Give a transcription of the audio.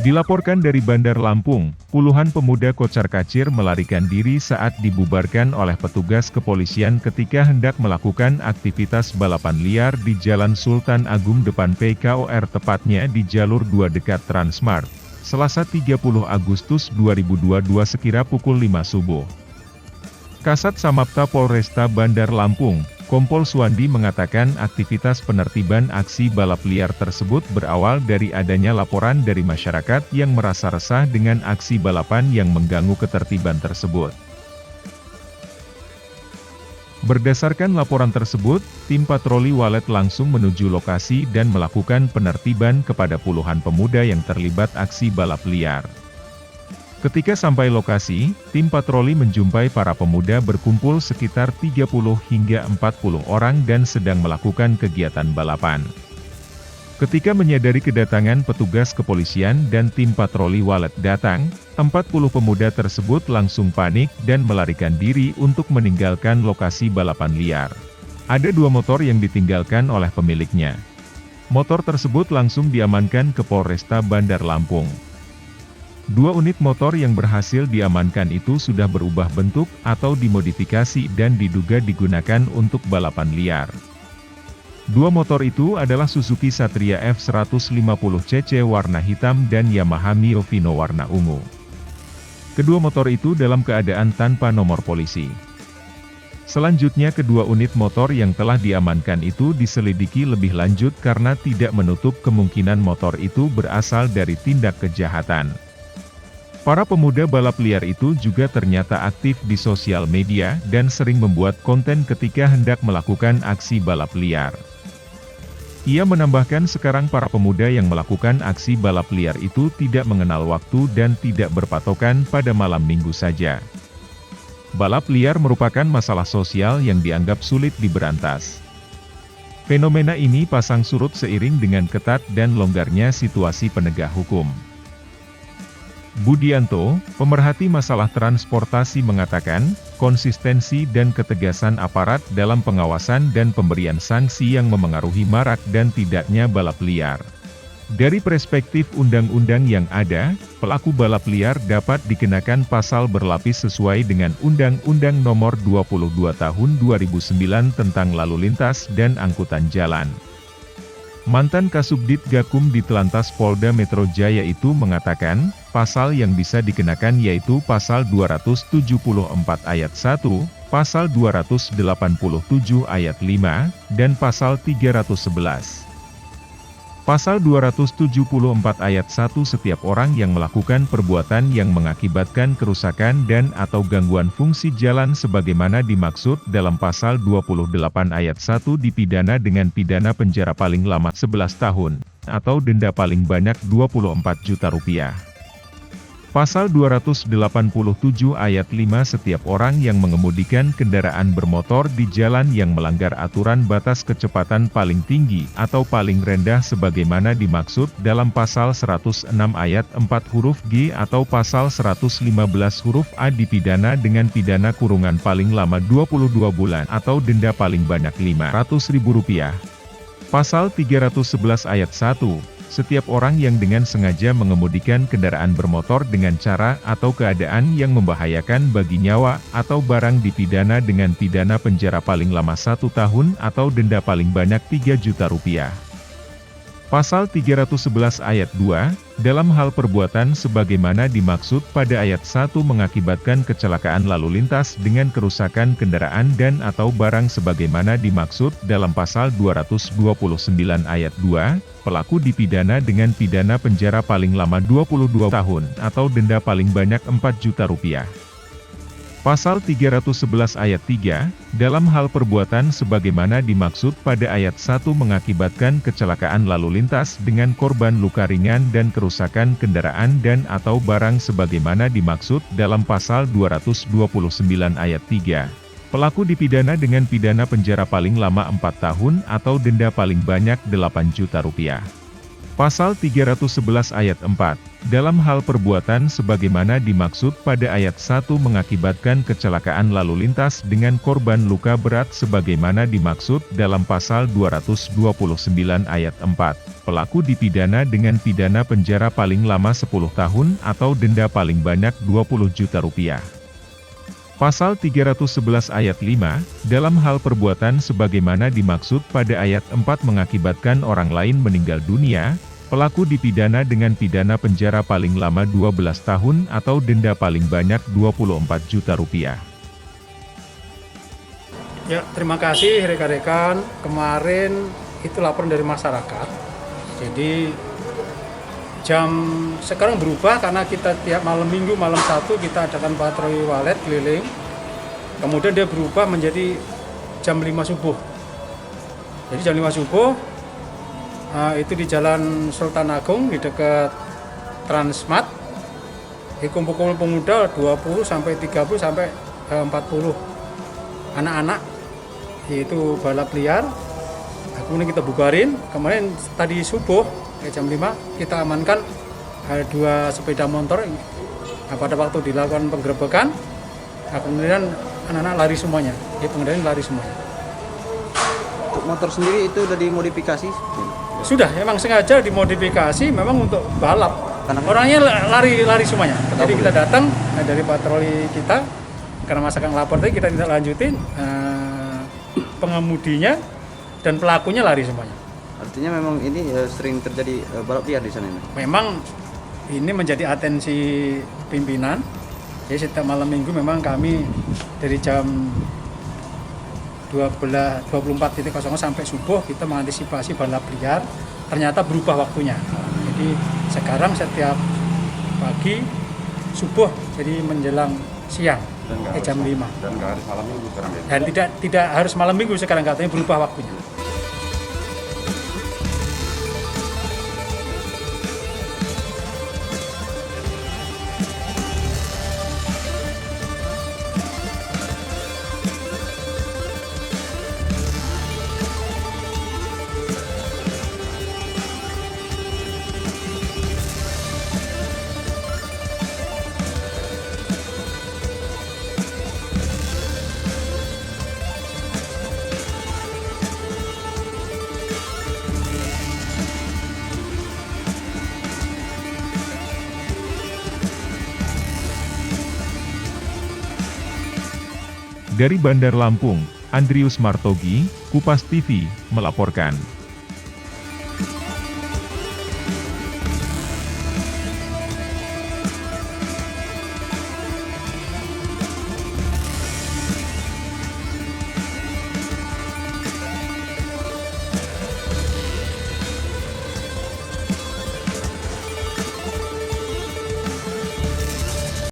Dilaporkan dari Bandar Lampung, puluhan pemuda kocar-kacir melarikan diri saat dibubarkan oleh petugas kepolisian ketika hendak melakukan aktivitas balapan liar di Jalan Sultan Agung depan PKOR tepatnya di jalur 2 dekat Transmart, Selasa 30 Agustus 2022 sekira pukul 5 subuh. Kasat Samapta Polresta Bandar Lampung, Kompol Suwandi mengatakan aktivitas penertiban aksi balap liar tersebut berawal dari adanya laporan dari masyarakat yang merasa resah dengan aksi balapan yang mengganggu ketertiban tersebut. Berdasarkan laporan tersebut, tim patroli Walet langsung menuju lokasi dan melakukan penertiban kepada puluhan pemuda yang terlibat aksi balap liar. Ketika sampai lokasi, tim patroli menjumpai para pemuda berkumpul sekitar 30 hingga 40 orang dan sedang melakukan kegiatan balapan. Ketika menyadari kedatangan petugas kepolisian dan tim patroli Walet datang, 40 pemuda tersebut langsung panik dan melarikan diri untuk meninggalkan lokasi balapan liar. Ada 2 motor yang ditinggalkan oleh pemiliknya. Motor tersebut langsung diamankan ke Polresta Bandar Lampung. 2 unit motor yang berhasil diamankan itu sudah berubah bentuk atau dimodifikasi dan diduga digunakan untuk balapan liar. 2 motor itu adalah Suzuki Satria F150cc warna hitam dan Yamaha Mio Vino warna ungu. Kedua motor itu dalam keadaan tanpa nomor polisi. Selanjutnya kedua unit motor yang telah diamankan itu diselidiki lebih lanjut karena tidak menutup kemungkinan motor itu berasal dari tindak kejahatan. Para pemuda balap liar itu juga ternyata aktif di sosial media dan sering membuat konten ketika hendak melakukan aksi balap liar. Ia menambahkan sekarang para pemuda yang melakukan aksi balap liar itu tidak mengenal waktu dan tidak berpatokan pada malam minggu saja. Balap liar merupakan masalah sosial yang dianggap sulit diberantas. Fenomena ini pasang surut seiring dengan ketat dan longgarnya situasi penegak hukum. Budianto, pemerhati masalah transportasi mengatakan, konsistensi dan ketegasan aparat dalam pengawasan dan pemberian sanksi yang memengaruhi marak dan tidaknya balap liar. Dari perspektif undang-undang yang ada, pelaku balap liar dapat dikenakan pasal berlapis sesuai dengan Undang-Undang Nomor 22 Tahun 2009 tentang Lalu Lintas dan Angkutan Jalan. Mantan Kasubdit Gakum di Telantas Polda Metro Jaya itu mengatakan, pasal yang bisa dikenakan yaitu Pasal 274 Ayat 1, Pasal 287 Ayat 5, dan Pasal 311. Pasal 274 Ayat 1 setiap orang yang melakukan perbuatan yang mengakibatkan kerusakan dan atau gangguan fungsi jalan sebagaimana dimaksud dalam Pasal 28 Ayat 1 dipidana dengan pidana penjara paling lama 11 tahun, atau denda paling banyak Rp24 juta. Pasal 287 Ayat 5 setiap orang yang mengemudikan kendaraan bermotor di jalan yang melanggar aturan batas kecepatan paling tinggi atau paling rendah sebagaimana dimaksud dalam Pasal 106 Ayat 4 huruf G atau Pasal 115 huruf A dipidana dengan pidana kurungan paling lama 22 bulan atau denda paling banyak Rp500.000. Pasal 311 Ayat 1. Setiap orang yang dengan sengaja mengemudikan kendaraan bermotor dengan cara atau keadaan yang membahayakan bagi nyawa atau barang dipidana dengan pidana penjara paling lama 1 tahun atau denda paling banyak Rp3 juta. Pasal 311 Ayat 2, dalam hal perbuatan sebagaimana dimaksud pada Ayat 1 mengakibatkan kecelakaan lalu lintas dengan kerusakan kendaraan dan atau barang sebagaimana dimaksud dalam Pasal 229 Ayat 2, pelaku dipidana dengan pidana penjara paling lama 22 tahun atau denda paling banyak Rp4 juta. Pasal 311 Ayat 3, dalam hal perbuatan sebagaimana dimaksud pada Ayat 1 mengakibatkan kecelakaan lalu lintas dengan korban luka ringan dan kerusakan kendaraan dan atau barang sebagaimana dimaksud dalam Pasal 229 Ayat 3. Pelaku dipidana dengan pidana penjara paling lama 4 tahun atau denda paling banyak Rp8 juta. Pasal 311 ayat 4, dalam hal perbuatan sebagaimana dimaksud pada ayat 1 mengakibatkan kecelakaan lalu lintas dengan korban luka berat sebagaimana dimaksud dalam pasal 229 ayat 4, pelaku dipidana dengan pidana penjara paling lama 10 tahun atau denda paling banyak 20 juta rupiah. Pasal 311 ayat 5, dalam hal perbuatan sebagaimana dimaksud pada ayat 4 mengakibatkan orang lain meninggal dunia, pelaku dipidana dengan pidana penjara paling lama 12 tahun atau denda paling banyak 24 juta rupiah. Ya, terima kasih rekan-rekan. Kemarin itu laporan dari masyarakat. Jadi jam sekarang berubah karena kita tiap malam minggu malam 1 kita adakan patroli walet keliling. Kemudian dia berubah menjadi jam 5 subuh. Jadi jam 5 subuh itu di Jalan Sultan Agung di dekat Transmart. Kumpul-kumpul pemuda 20 sampai 30 sampai 40 anak-anak, yaitu balap liar. Kemudian kita bubarin. Kemarin tadi subuh jam 5 kita amankan 2 sepeda motor. Pada waktu dilakukan penggerebekan, kemudian anak-anak lari semuanya. Pengendara lari semuanya. Untuk motor sendiri itu udah dimodifikasi? Sudah, memang sengaja dimodifikasi memang untuk balap. Karena orangnya lari semuanya. Jadi kita datang dari patroli kita, karena masyarakat lapor tadi kita tidak lanjutin, pengemudinya dan pelakunya lari semuanya. Artinya memang ini sering terjadi balap liar di sana ini? Memang ini menjadi atensi pimpinan. Jadi setiap malam minggu memang kami dari jam 24.00 sampai subuh kita mengantisipasi balap liar. Ternyata berubah waktunya. Jadi sekarang setiap pagi subuh jadi menjelang siang jam 5. Dan nggak harus malam minggu sekarang ya? Dan tidak harus malam minggu sekarang, katanya berubah waktunya. Dari Bandar Lampung, Andrius Martogi, Kupas TV, melaporkan.